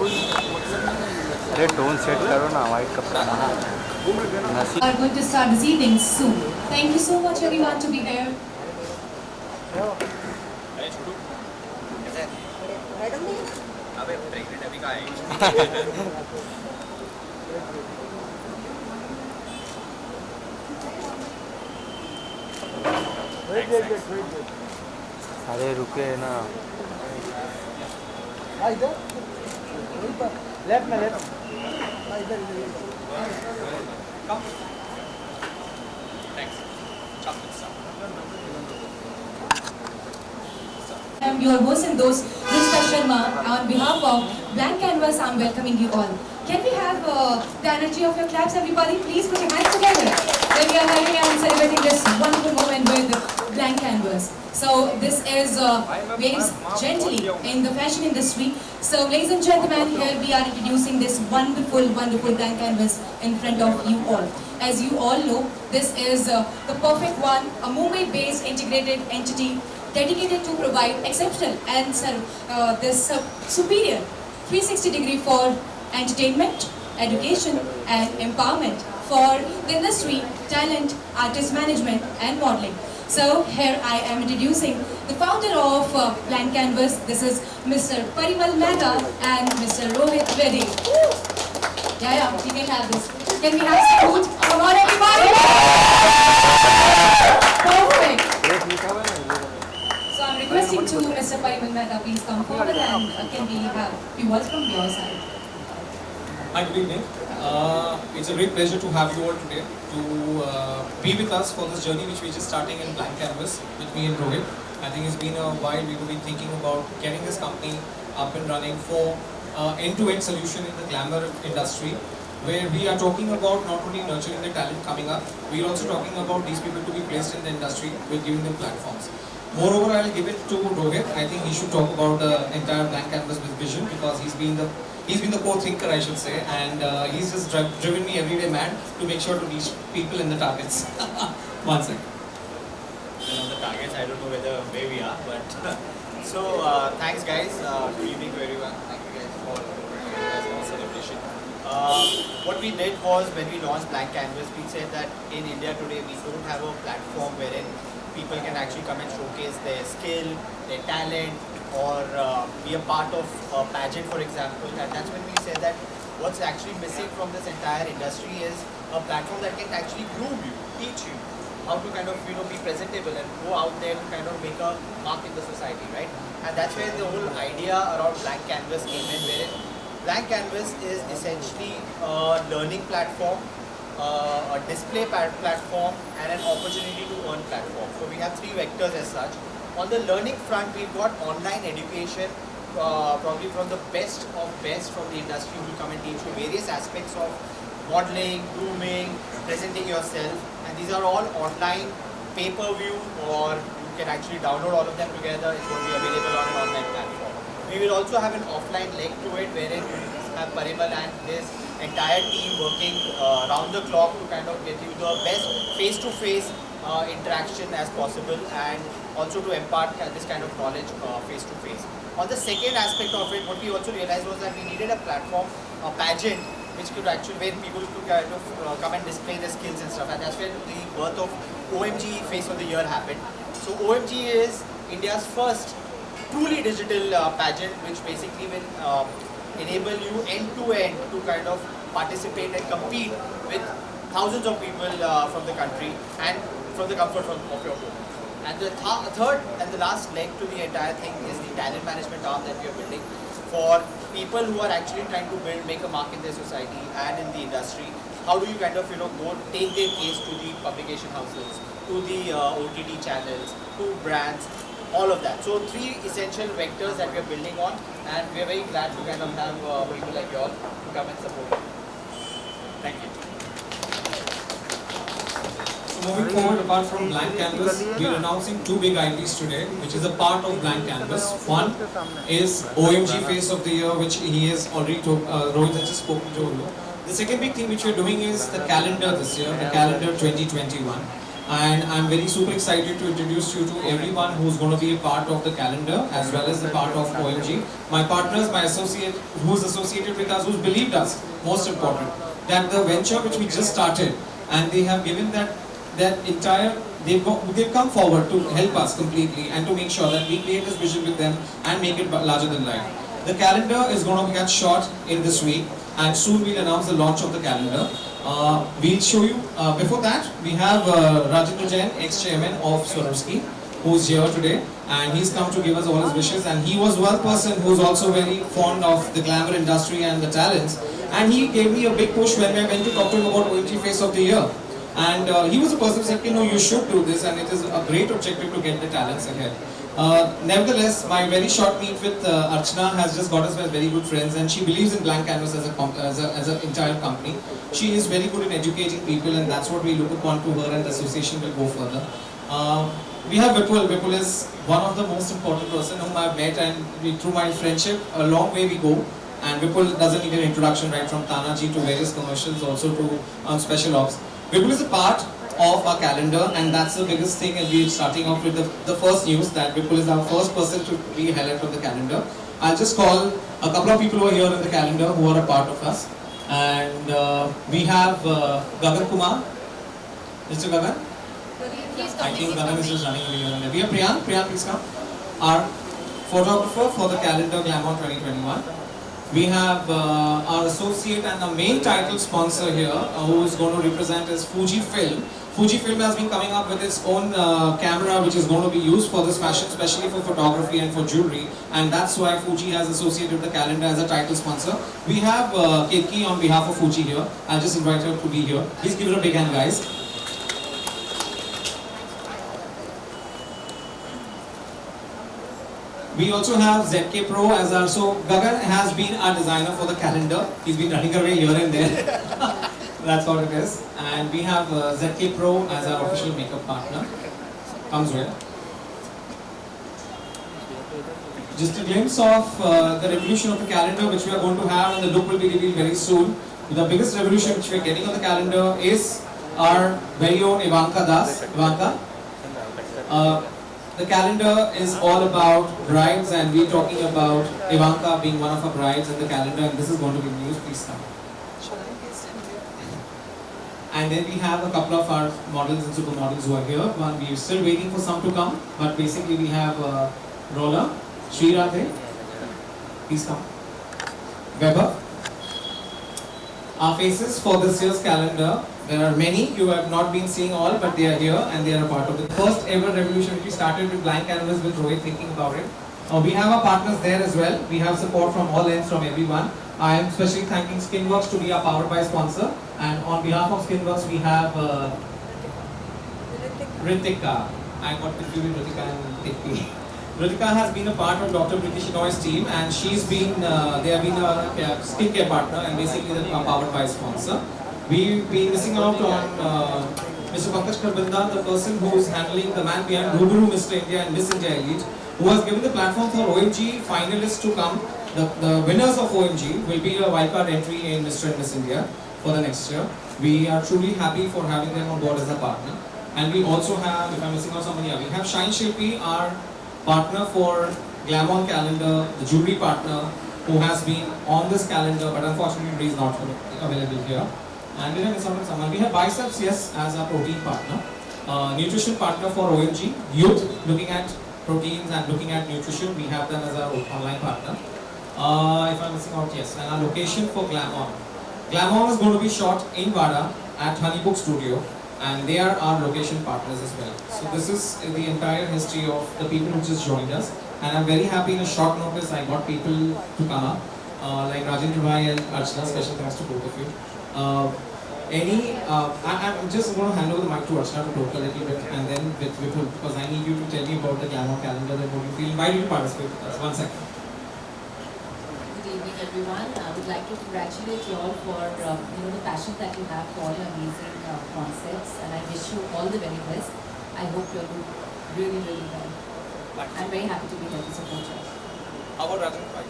अरे tone set करो ना, वाइट कपड़ा नसी Are going to start this evening soon. Thank you so much everyone to be here. अबे प्रेग्नेंट अभी कहाँ है? अरे रुके ना, इधर लेफ्ट में लेफ्ट इधर Come. Thanks. Come, sir. I'm your host and host Ruchita Sharma. On behalf of Blank Canvas, I'm welcoming you all. Can we have the energy of your claps, everybody? Please put your hands together. Then we are having and celebrating this wonderful moment with Blank Canvas. So this is waves gently in the fashion industry. So ladies and gentlemen, here we are introducing this wonderful Blank Canvas in front of you all. As you all know, this is the perfect one, a Mumbai-based integrated entity dedicated to provide exceptional and superior 360-degree for entertainment, education and empowerment for the industry, talent, artist management and modeling. So here I am introducing the founder of Blank Canvas. This is Mr. Parimal Mehta and Mr. Rohit Reddy. Yeah, we can have this. Can we have some food? Come on everybody! Perfect! So I'm requesting to Mr. Parimal Mehta, please come forward and can we have few words from your side? Hi, good evening. It's a great pleasure to have you all today to be with us for this journey which we just starting in Blank Canvas with me and Rohit. I think it's been a while we've been thinking about getting this company up and running for end-to-end solution in the glamour industry, where we are talking about not only nurturing the talent coming up, we are also talking about these people to be placed in the industry with giving them platforms. Moreover, I'll give it to Rohit. I think he should talk about the entire Blank Canvas with vision, because he's been the core thinker, I should say, and he's just driven me every day mad to make sure to reach people in the targets. One second. The targets, I don't know where we are, but so thanks guys. Good evening to everyone. Thank you guys for the celebration. What we did was, when we launched Blank Canvas, we said that in India today we don't have a platform wherein people can actually come and showcase their skill, their talent, or be a part of a pageant, for example. And that's when we said that what's actually missing from this entire industry is a platform that can actually groom you, teach you how to kind of be presentable and go out there and kind of make a mark in the society, right? And that's where the whole idea around Blank Canvas came in, where Blank Canvas is essentially a learning platform, a display platform, and an opportunity to earn platform. So we have three vectors as such. On the learning front, we've got online education, probably from the best of best from the industry, who will come and teach you various aspects of modeling, grooming, presenting yourself, and these are all online, pay-per-view, or you can actually download all of them together. It's going to be available on an online platform. We will also have an offline leg to it, wherein we have Parimal and his entire team working round the clock to kind of get you the best face-to-face interaction as possible, and also to impart this kind of knowledge face-to-face. On the second aspect of it, what we also realized was that we needed a platform, a pageant, which could actually, where people could kind of come and display their skills and stuff, and that's where the birth of OMG Face of the Year happened. So OMG is India's first truly digital pageant, which basically will enable you end-to-end to kind of participate and compete with thousands of people from the country and from the comfort of your home. And the third and the last leg to the entire thing is the talent management arm that we are building for people who are actually trying to make a mark in their society and in the industry. How do you kind of go take their case to the publication houses, to the OTT channels, to brands, all of that. So three essential vectors that we are building on, and we are very glad to kind of have people like you all to come and support it. Thank you. Moving forward, apart from Blank Canvas, we are announcing two big IPs today, which is a part of Blank Canvas. One is OMG Face of the Year, which he has already Rohit has just spoken to you. The second big thing which we are doing is the calendar this year, the calendar 2021. And I'm very super excited to introduce you to everyone who's going to be a part of the calendar as well as the part of OMG. My partners, my associate, who's associated with us, who's believed us, most important, that the venture which we just started, and they have given that entire, they've come forward to help us completely and to make sure that we create this vision with them and make it larger than life. The calendar is going to get shot in this week, and soon we'll announce the launch of the calendar. We'll show you, before that, we have Rajendra Jain, ex-chairman of Swarovski, who's here today, and he's come to give us all his wishes. And he was one person who's also very fond of the glamour industry and the talents, and he gave me a big push when I went to talk to him about OMG Face of the Year. And he was a person who said, you know, you should do this, and it is a great objective to get the talents ahead. Nevertheless, my very short meet with Archana has just got us as very good friends, and she believes in Blank Canvas as an entire company. She is very good in educating people, and that's what we look upon to her, and the association will go further. We have Vipul. Vipul is one of the most important person whom I've met, and through my friendship, a long way we go. And Vipul doesn't need an introduction, right, from Tanaji to various commercials, also to special ops. Vipul is a part of our calendar, and that's the biggest thing, and we're starting off with the first news that Vipul is our first person to be highlighted on the calendar. I'll just call a couple of people who are here in the calendar who are a part of us. And we have Gagan Kumar. Mr. Gagan? I think Gagan is just running away here and there. We have Priyan. Priyan, please come. Our photographer for the calendar Glamour 2021. We have our associate and the main title sponsor here, who is going to represent is Fujifilm. Fujifilm has been coming up with its own camera, which is going to be used for this fashion, especially for photography and for jewelry, and that's why Fuji has associated the calendar as a title sponsor. We have Ketki on behalf of Fuji here. I'll just invite her to be here. Please give her a big hand, guys. We also have ZK Pro as our, so Gagan has been our designer for the calendar. He's been running away here and there. That's all it is. And we have ZK Pro as our official makeup partner. Comes with. Just a glimpse of the revolution of the calendar which we are going to have, and the look will be revealed very soon. The biggest revolution which we are getting on the calendar is our very own Ivanka Das. Ivanka. The calendar is all about brides, and we're talking about Ivanka being one of our brides in the calendar, and this is going to be news. Please come. And then we have a couple of our models and supermodels who are here. One, we are still waiting for some to come, but basically we have Rola, Sri Radhe, please come, Weber. Our faces for this year's calendar, there are many, you have not been seeing all, but they are here and they are a part of the first ever revolution which we started with Blank Canvas with Rohit thinking about it. We have our partners there as well. We have support from all ends, from everyone. I am especially thanking Skinworks to be our Powered by sponsor, and on behalf of Skinworks we have Ritika. I got confused with Ritika and Tikki. Ritika has been a part of Dr. Preeti Shenoy's team, and she's been, they have been a skincare partner and basically the Powered by sponsor. We've been missing out on Mr. Pankaj Kharbanda, the person who is handling the man behind Ruburu Mr. India and Miss India Elite, who has given the platform for OMG finalists to come. The winners of OMG will be a wildcard entry in Mr. and Miss India for the next year. We are truly happy for having them on board as a partner. And we also have, if I'm missing out somebody, we have Shine Shilpi, our partner for Glamour calendar, the jewelry partner, who has been on this calendar, but unfortunately he is not available here. And we have someone. We have Biceps, yes, as our protein partner, nutrition partner for OMG, youth, looking at proteins and looking at nutrition. We have them as our online partner. If I'm missing out, yes, and our location for Glamour. Glamour is going to be shot in Vada at Honeybook Studio, and they are our location partners as well. So this is the entire history of the people who just joined us, and I'm very happy in a short notice I got people to come up, like Rajendra Bhai and Archana. Special thanks to both of you. I'm just going to hand over the mic to Archana to talk a little bit, and then with Vipul, because I need you to tell me about the Glamour calendar and what you feel. Why do you participate with us? 1 second. Good evening, everyone. I would like to congratulate you all for the passion that you have for your amazing concepts, and I wish you all the very best. I hope you'll do really, really well. I'm very happy to be here to support you. How about Rajendra Bhai?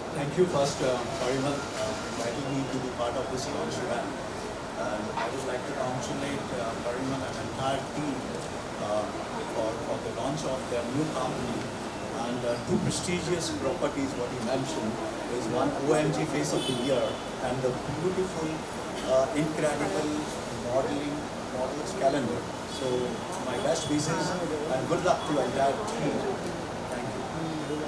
Thank you first, Parimal, inviting me to be part of this launch event. And I would like to congratulate Parimal and entire team for the launch of their new company. And two prestigious properties, what you mentioned, is one OMG Face of the Year and the beautiful, incredible models calendar. So my best wishes and good luck to the entire team. Thank you.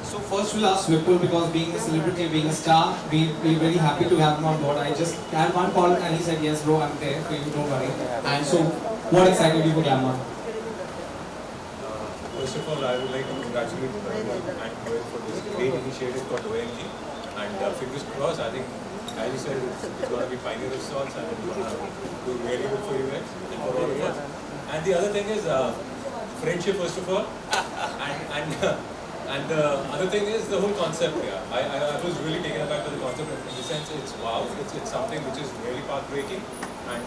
So first we'll ask Vipul, because being a celebrity, being a star, we're very happy to have him on board. I just had one call and he said, yes bro, I'm there for you, don't worry. And so, what excited you for Glamour? First of all, I would like to congratulate Parimal and Rohit for this great initiative called OMG. And fingers crossed, I think, as you said, it's going to be pioneer of sorts and it's going to do really good for you guys and for all of us. And the other thing is friendship, first of all. And the other thing is the whole concept here. I was really taken aback by the concept in the sense it's wow, it's something which is really path-breaking. And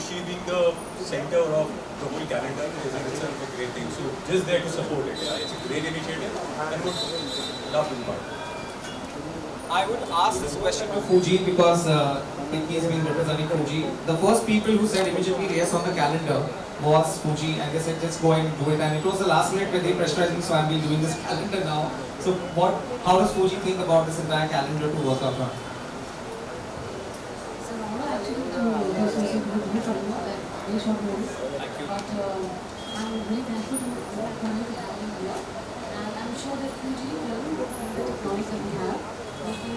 she being the center of the whole calendar is in itself a great thing. So just there to support it. Yeah. It's a great initiative and would love to be part of it. I would ask this question to Fuji because he's been representing Fuji. The first people who said immediately yes on the calendar was Fuji, and they said just go and do it. And it was the last minute where they pressurized me, so I've been doing this calendar now. So how does Fuji think about this entire calendar to work out on? So Rahul, actually, this is a good for very short notice. Thank you. But I'm really thankful to work on it here. And I'm sure that Fuji will, from the technology that we have, will do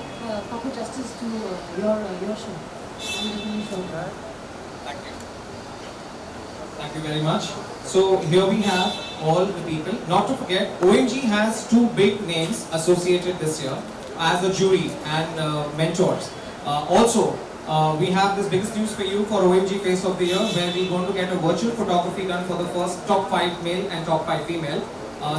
proper justice to your show. I'm definitely sure of that. Thank you. Thank you very much. So here we have all the people. Not to forget, OMG has two big names associated this year as a jury and mentors. Also, we have this biggest news for you for OMG Face of the Year, where we're going to get a virtual photography done for the first top 5 male and top 5 female.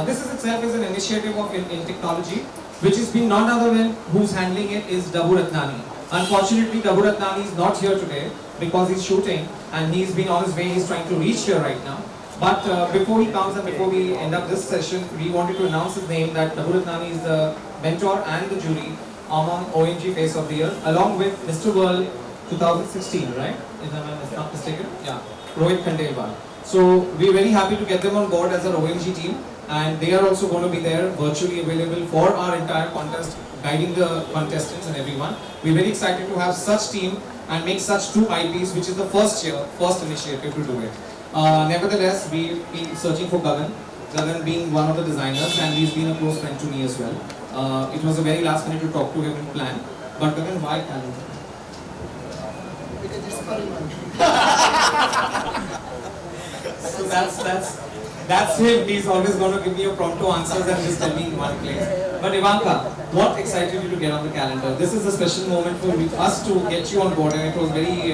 This is itself is an initiative of in technology, which has been none other than who's handling it is Dabu Ratnani. Unfortunately, Dabu Ratnani is not here today because he's shooting and he's been on his way, he's trying to reach here right now. But before he comes and before we end up this session, we wanted to announce his name that Dabu Ratnani is the mentor and the jury among OMG Face of the Year, along with Mr. World 2016, right? If I'm not mistaken? Yeah, Rohit Khandelwal. So we're very happy to get them on board as our OMG team, and they are also going to be there virtually available for our entire contest, guiding the contestants and everyone. We're very excited to have such team and make such two IPs, which is the first initiative to do it. Nevertheless, we've been searching for Gagan. Gagan being one of the designers, and he's been a close friend to me as well. It was a very last minute to talk to him and plan. But Gagan, why calendar? Because it's Parimal. So that's him. He's always going to give me a prompto answers and just tell me in one place. But Ivanka, what excited you to get on the calendar? This is a special moment for us to get you on board, and it was very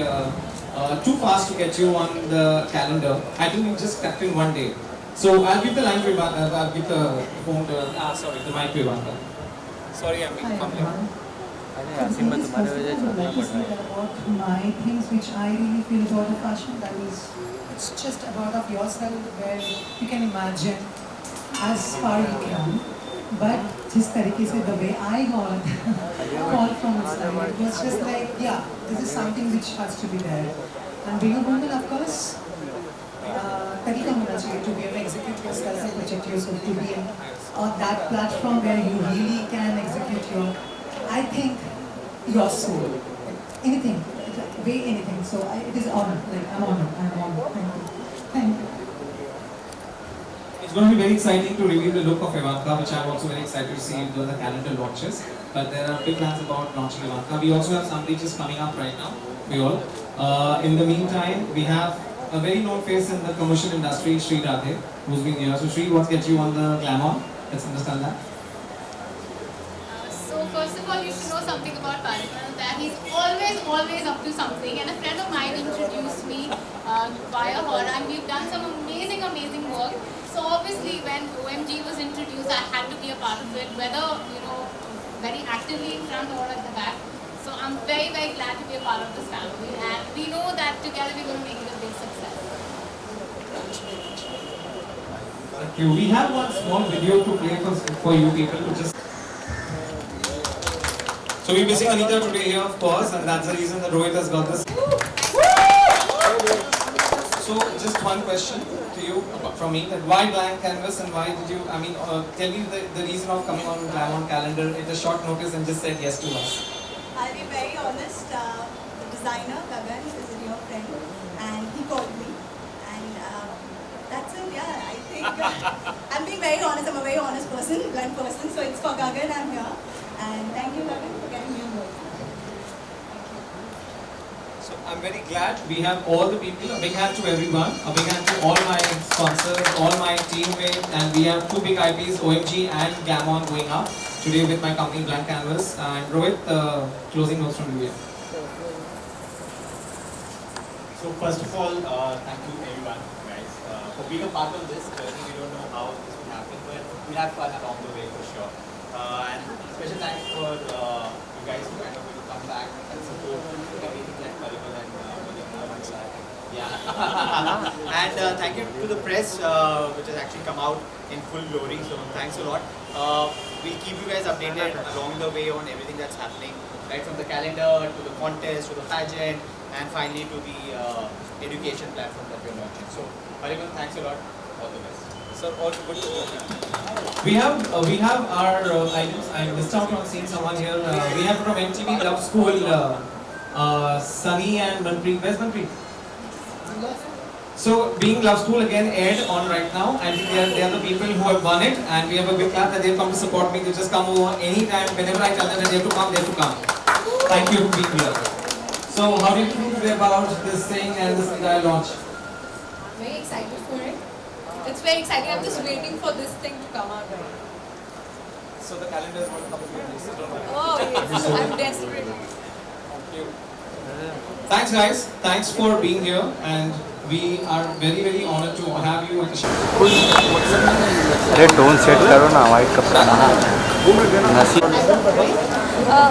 too fast to get you on the calendar. I think we just kept in one day. So I'll give the line to Ivanka. I'll give the phone to the mic to Ivanka. Sorry, I'm being fumbling. About my things which I really feel about the fashion, that is, it's just about of yourself where you can imagine as far you can. But जिस तरीके से the way I got call from inside, it was just like, yeah, this is something which has to be there. And being a woman, of course, तरीका होना चाहिए to be able to execute yourself and project yourself to be on that platform where you really can execute your, I think, your soul, anything, way anything. So it is honor. Like I'm honored. Thank you. Thank you. It's going to be very exciting to reveal the look of Ivanka, which I'm also very excited to see when the calendar launches. But there are big plans about launching Ivanka. We also have something just coming up right now. We all. In the meantime, we have a very known face in the commercial industry, Sri Radhe, who's been here. So Sri, what gets you on the glamour? Let's understand that. So first of all, you should know something about Parimal, that he's always up to something. And a friend of mine introduced me via her, and we've done some amazing work. So obviously, when OMG was introduced, I had to be a part of it, whether very actively in front or at the back. So I'm very glad to be a part of this family, and we know that together we're going to make it a big success. Thank you. We have one small video to play for you people to just. So we're missing Anita today here, of course, and that's the reason that Rohit has got this. So just one question to you from me: that why blank canvas and why did you? I mean, tell me the reason of coming on Glamour calendar at a short notice and just said yes to us. I'll be very honest. The designer Gagan is a dear friend, and he called me, and that's it. Yeah, I think I'm being very honest. I'm a very honest person, blunt person. So it's for Gagan. I'm here, and thank you, Gagan, for getting me on board. So I'm very glad we have all the people. A big hand to everyone. A big hand to all my sponsors, all my teammates, and we have two big IPs, OMG and Gammon, going up today with my company Blank Canvas. And Rohit, closing notes from you. So first of all, thank you everyone, guys, for being a part of this journey. We don't know how this will happen, but we'll have fun along the way for sure. And special thanks for you guys who kind of will come back and support everything that Parimal and yeah. And thank you to the press, which has actually come out in full glory. So thanks a lot. We'll keep you guys updated along the way on everything that's happening, right from the calendar to the contest to the pageant, and finally to the education platform that we're launching. So Parimal, thanks a lot. All the best. Sir, all good to go. We have our items. I missed out on seeing someone here. We have from MTV Love School, Sunny and Manpreet. Where's Manpreet? So, being Love School again aired on right now, and they are the people who have won it, and we have a big clap that they've come to support me. They just come over anytime, whenever I tell them that they have to come, they have to come. Thank you for being here. So, how do you feel today about this thing and this entire launch? Very excited for it. It's very exciting. I'm just waiting for this thing to come out. So, the calendar is going to come up with this. Oh, yes. I'm desperate. Thank you. Thanks, guys. Thanks for being here, and we are very, very honored to have you at the show. अरे tone set करो ना white कपड़ा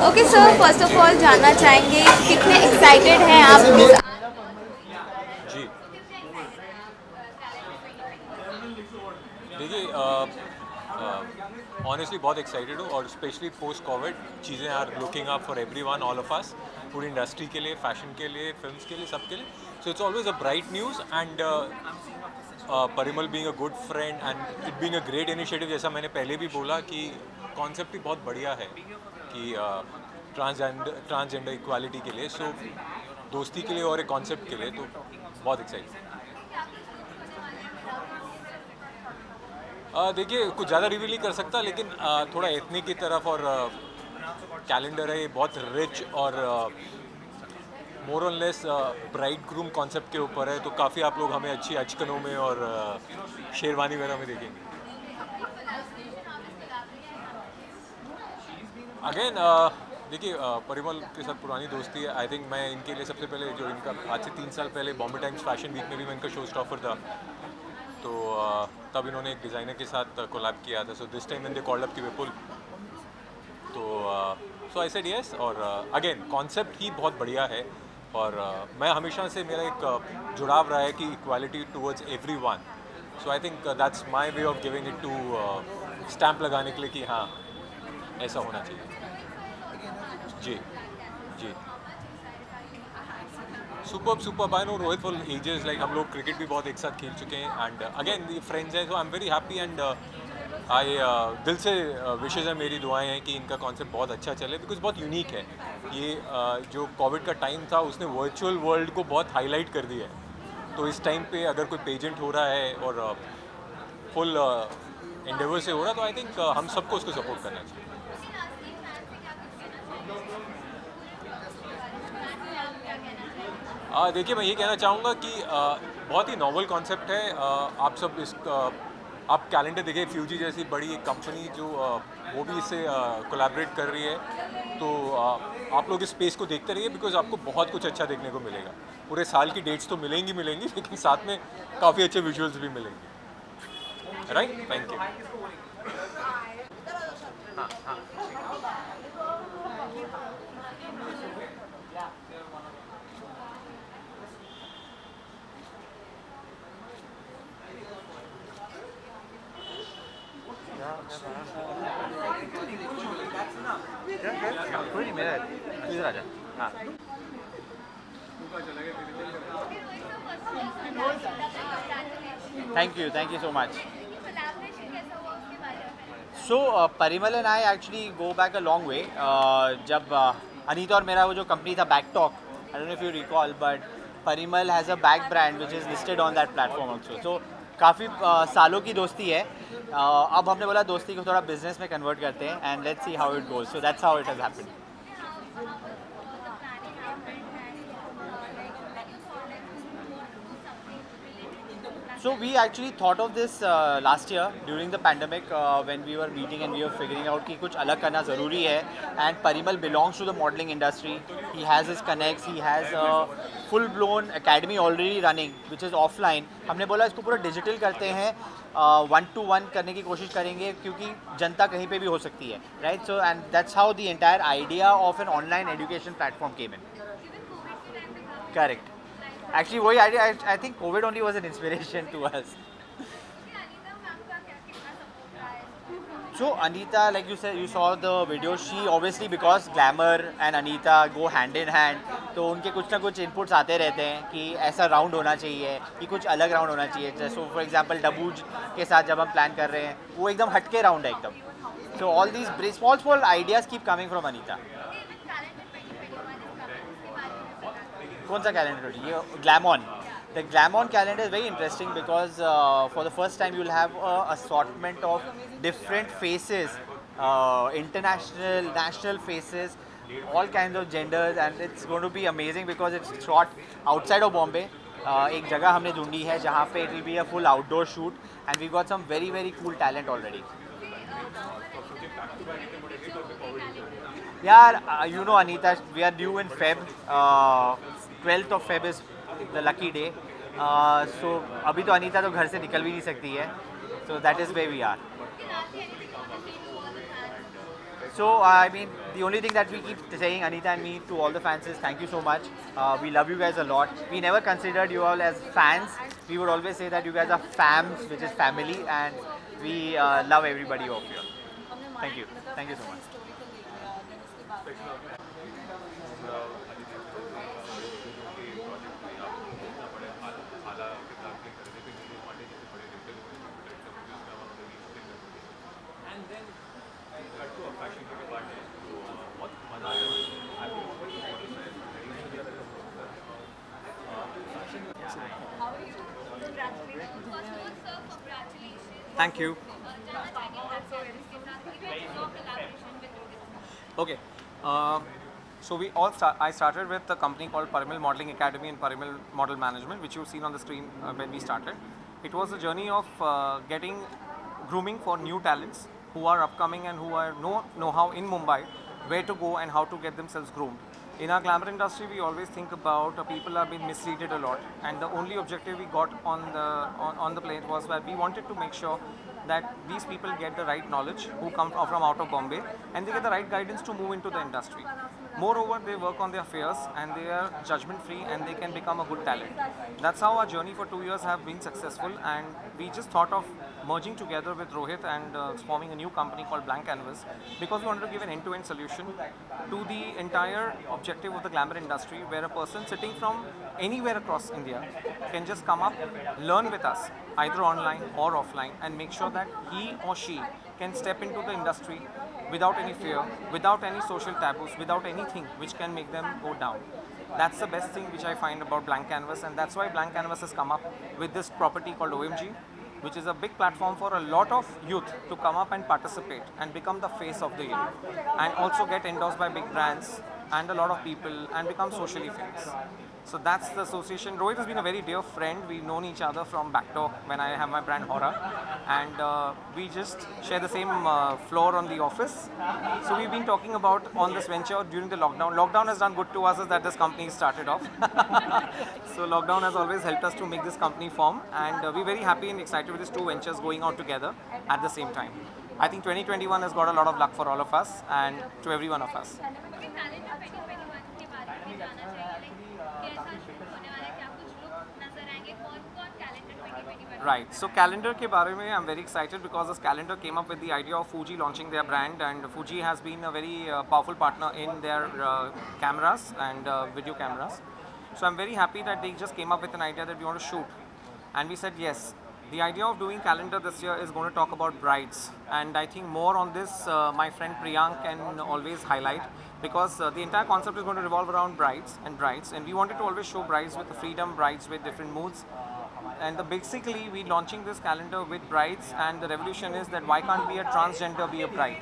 okay sir, first of all जानना चाहेंगे कितने excited हैं आप जी देखिए ऑनेस्टली बहुत एक्साइटेड हूँ और स्पेशली पोस्ट कोविड चीज़ें are looking up for everyone, all of us, पूरी इंडस्ट्री के लिए, फैशन के लिए, फिल्म्स के लिए, सबके लिए. So it's always a bright news and Parimal being a good friend and it being a great initiative. जैसा मैंने पहले भी बोला कि कॉन्सेप्ट ही बहुत बढ़िया है कि ट्रांसजेंडर इक्वालिटी के लिए, सो दोस्ती के लिए और एक कॉन्सेप्ट के लिए, तो बहुत एक्साइटेड. देखिए कुछ ज़्यादा रिवील नहीं कर सकता, लेकिन थोड़ा एथनिक की तरफ और कैलेंडर है, ये बहुत रिच और more on less bride groom concept के ऊपर है, तो काफ़ी आप लोग हमें अच्छी अचकनों में और शेरवानी वगैरह में देखेंगे. अगेन देखिए परिमल के साथ पुरानी दोस्ती है. आई थिंक मैं इनके लिए सबसे पहले जो इनका आज से 3 साल पहले बॉम्बे टाइम्स फैशन वीक में भी मैं इनका शो स्टॉपर था, तो तब इन्होंने एक डिज़ाइनर के साथ कोलैब किया था. So this time when they called up कि विपुल, तो सो आई सेड यस. और अगेन कॉन्सेप्ट ही बहुत बढ़िया है और मैं हमेशा से मेरा एक जुड़ाव रहा है कि equality towards everyone. So I think that's my way of giving it to stamp लगाने के लिए कि हाँ ऐसा होना चाहिए. जी जी super. I know Rohit for ages, like हम लोग क्रिकेट भी बहुत एक साथ खेल चुके हैं एंड अगेन ये फ्रेंड्स हैं, so I am very happy and I दिल से विशेज़ है, मेरी दुआएं हैं कि इनका कॉन्सेप्ट बहुत अच्छा चले, बिकॉज बहुत यूनिक है ये. जो कोविड का टाइम था उसने वर्चुअल वर्ल्ड को बहुत हाईलाइट कर दिया है, तो इस टाइम पे अगर कोई पेजेंट हो रहा है और फुल एंडेवर से हो रहा है, तो आई थिंक हम सबको उसको सपोर्ट करना चाहिए. देखिए मैं ये कहना चाहूँगा कि बहुत ही नॉवल कॉन्सेप्ट है. आप सब इस आप कैलेंडर देखिए, फ्यूजी जैसी बड़ी एक कंपनी जो वो भी इससे कोलैबोरेट कर रही है, तो आप लोग इस स्पेस को देखते रहिए, बिकॉज आपको बहुत कुछ अच्छा देखने को मिलेगा. पूरे साल की डेट्स तो मिलेंगी, लेकिन साथ में काफ़ी अच्छे विजुअल्स भी मिलेंगे. Right, thank you. Yeah. कोई नहीं मेरा इधर आ जा हाँ thank you so much so Parimal and I actually go back a long way जब अनीता और मेरा वो जो कंपनी था backtalk I don't know if you recall but Parimal has a bag brand which is listed on that platform also so काफ़ी सालों की दोस्ती है अब हमने बोला दोस्ती को थोड़ा बिजनेस में कन्वर्ट करते हैं and let's see how it goes so that's how it has happened So we actually thought of this last year during the pandemic when we were meeting and we were figuring out कि कुछ अलग करना ज़रूरी है and Parimal belongs to the modeling industry. He has his connects, he has a full blown academy already running which is offline. हमने बोला इसको पूरा digital करते हैं 1-to-1 करने की कोशिश करेंगे क्योंकि जनता कहीं पे भी हो सकती है right so and that's how the entire idea of an online education platform came in. Correct. Actually, वही idea. I think COVID only was an inspiration to us. So Anita, like you said, you saw the video. She obviously because glamour and Anita go hand in hand. तो उनके कुछ ना कुछ inputs आते रहते हैं कि ऐसा round होना चाहिए, कि कुछ अलग round होना चाहिए. जैसे for example डबूज के साथ जब हम plan कर रहे हैं, वो एकदम हटके round है एकदम. So all these small ideas keep coming from Anita. कौन सा कैलेंडर ये Glamon the Glamon calendar is very interesting because for the first time you will have assortment of different faces international national faces all kinds of genders and it's going to be amazing because it's shot outside of Bombay. एक जगह हमने ढूंढी है जहाँ पे it will be a full outdoor shoot and we got some very cool talent already. यार you know Anita, we are due in Feb. 12th of Feb is the lucky day. So अभी तो अनीता तो घर से निकल भी नहीं सकती है. So that is where we are. So I mean the only thing that we keep saying Anita and me to all the fans is thank you so much. We love you guys a lot. We never considered you all as fans. We would always say that you guys are fams, which is family, and we love everybody of you. Thank you so much. Thank you. Okay. So I started with a company called Parimal Modeling Academy and Parimal Model Management, which you've seen on the screen when we started. It was a journey of getting grooming for new talents who are upcoming and who are know-how in Mumbai, where to go and how to get themselves groomed. In our glamour industry, we always think about people are being misleaded a lot, and the only objective we got on the plate was that we wanted to make sure that these people get the right knowledge who come from out of Bombay, and they get the right guidance to move into the industry. Moreover, they work on their fears and they are judgment free and they can become a good talent. That's how our journey for 2 years have been successful, and we just thought of merging together with Rohit and forming a new company called Blank Canvas because we wanted to give an end-to-end solution to the entire objective of the glamour industry, where a person sitting from anywhere across India can just come up, learn with us either online or offline, and make sure that he or she can step into the industry without any fear, without any social taboos, without anything which can make them go down. That's the best thing which I find about Blank Canvas, and that's why Blank Canvas has come up with this property called OMG, which is a big platform for a lot of youth to come up and participate and become the face of the year, and also get endorsed by big brands and a lot of people and become socially famous. So that's the association. Rohit has been a very dear friend. We've known each other from Backtalk when I have my brand Hora, and we just share the same floor on the office. So we've been talking about on this venture during the lockdown. Lockdown has done good to us is that this company started off. So lockdown has always helped us to make this company form, and we're very happy and excited with these two ventures going out together at the same time. I think 2021 has got a lot of luck for all of us and to every one of us. Right. So calendar ke bare mein I'm very excited because this calendar came up with the idea of Fuji launching their brand, and Fuji has been a very powerful partner in their cameras and video cameras. So I'm very happy that they just came up with an idea that we want to shoot, and we said yes. The idea of doing calendar this year is going to talk about brides, and I think more on this my friend Priyank can always highlight, because the entire concept is going to revolve around brides, and we wanted to always show brides with the freedom, brides with different moods. And basically we launching this calendar with brides, and the revolution is that why can't be a transgender be a bride?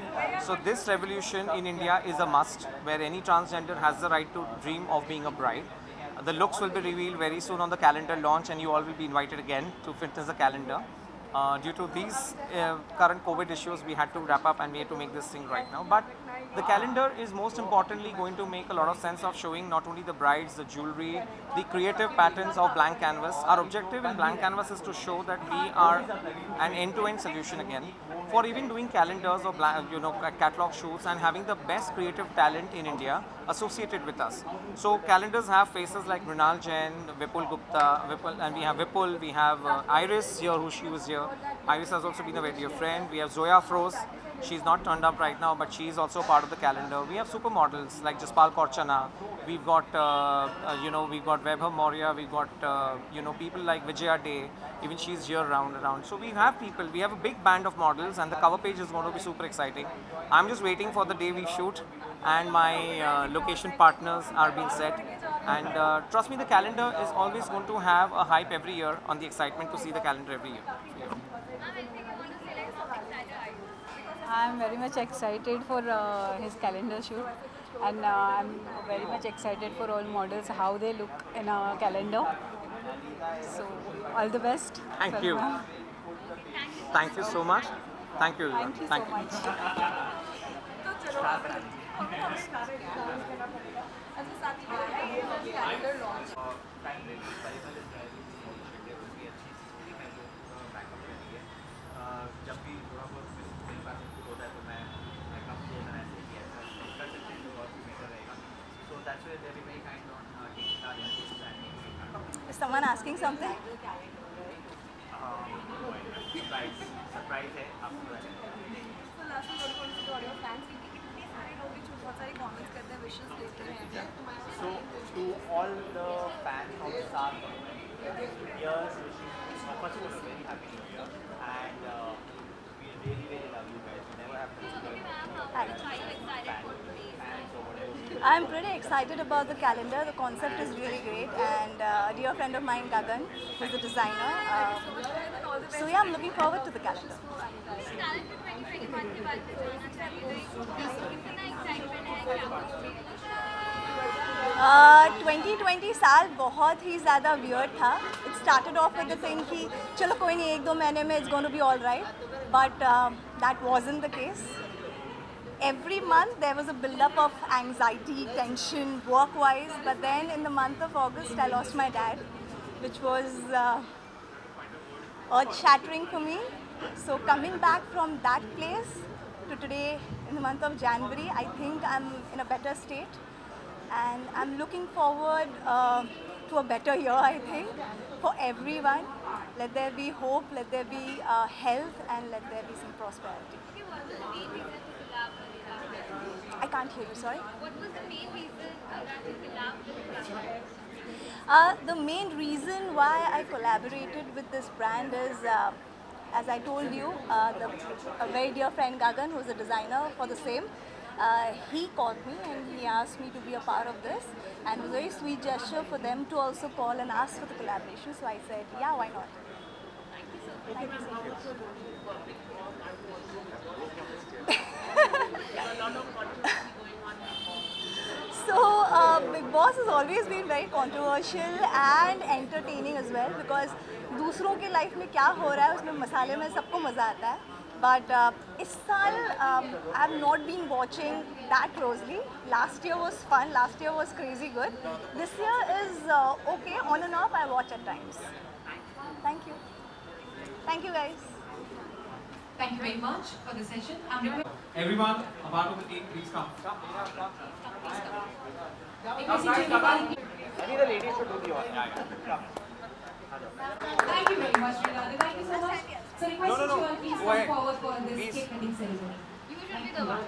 So this revolution in India is a must, where any transgender has the right to dream of being a bride. The looks will be revealed very soon on the calendar launch, and you all will be invited again to witness the calendar. Due to these current COVID issues, we had to wrap up and we had to make this thing right now. But the calendar is most importantly going to make a lot of sense of showing not only the brides, the jewelry, the creative patterns of blank canvas. Our objective in blank canvas is to show that we are an end-to-end solution again for even doing calendars or catalog shoots and having the best creative talent in India associated with us. So calendars have faces like Mrinal Jain, Vipul Gupta, and we have Vipul, we have Iris here, she was here. Iris has also been a very dear friend. We have Zoya Froze. She's not turned up right now, but she's also part of the calendar. We have supermodels like Jaspal Korchana. We've got, we've got Vaibhav Maurya. We've got, people like Vijaya Day. Even she's here around. So we have people. We have a big band of models, and the cover page is going to be super exciting. I'm just waiting for the day we shoot, and my location partners are being set. And trust me, the calendar is always going to have a hype every year on the excitement to see the calendar every year. I'm very much excited for his calendar shoot, and I'm very much excited for all models, how they look in a calendar. So, all the best. Thank you. Thank you so much. Thank you. Thank you so much. जब भी थोड़ा बहुत मेरे पास input होता है तो मैं कम से कम ऐसे ही ऐसा कर सकते हैं तो और भी बेहतर रहेगा. So that's why they're very kind on taking our inputs and making it. Is someone asking something? Surprise है आपको. So last में what want to do your fans की कितने सारे लोग भी बहुत सारे comments करते हैं, wishes देते हैं. So to all the fans of Star, here's first of all very happy New Year, and we really love you guys. We never have to I'm pretty excited about the calendar. The concept is really great, and a dear friend of mine, Gagan, who's the designer. So yeah, I'm looking forward to the calendar. 2020 साल बहुत ही ज़्यादा weird था. It started off with the thing कि चलो कोई नहीं, एक दो महीने में it's going to be all right, but that wasn't the case. Every month there was a build-up of anxiety, tension, work-wise. But then in the month of August, I lost my dad, which was earth-shattering for me. So coming back from that place to today, in the month of January, I think I'm in a better state, and I'm looking forward to a better year. I think for everyone, let there be hope, let there be health, and let there be some prosperity. I can't hear you, sorry. What was the main reason that you collaborated? The main reason why I collaborated with this brand is, as I told you, a very dear friend Gagan, who's a designer for the same, he called me and he asked me to be a part of this, and it was a very sweet gesture for them to also call and ask for the collaboration. So I said, yeah, why not? Thank you so much. So, Big Boss has always been very controversial and entertaining as well, because दूसरों के life में क्या हो रहा है उसमें मसाले में सबको मज़ा आता है. But इस साल I have not been watching that closely. Last year was fun. Last year was crazy good. This year is okay, on and off. I watch at times. Thank you. Thank you, guys. Thank you very much for the session. Everyone, a part of the team, please come. Come. I think the ladies should do the honor. Thank you very much, Srinada. Thank you so much. So request you all please come forward for this cake cutting ceremony. You should be the one.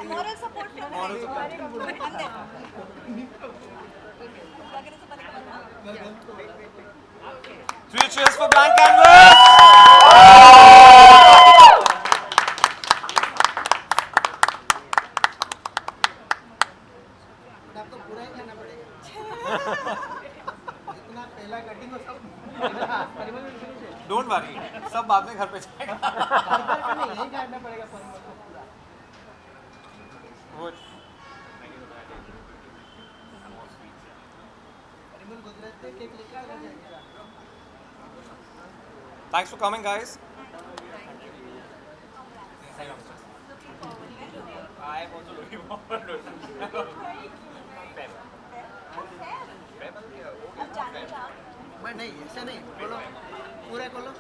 Moral support from Three cheers for Blank Canvas! आपको पूरा ही करना पड़ेगा। इतना पहला cutting और सब Don't worry, सब बाद में घर पे जाएगा। यही काटना पड़ेगा परिमल को पूरा। Good. परिमल गुजरात से केक लेकर आ जाएगा। Thanks for coming, guys. I am also looking forward to it. मैं नहीं ऐसा नहीं बोलो पूरा खोलो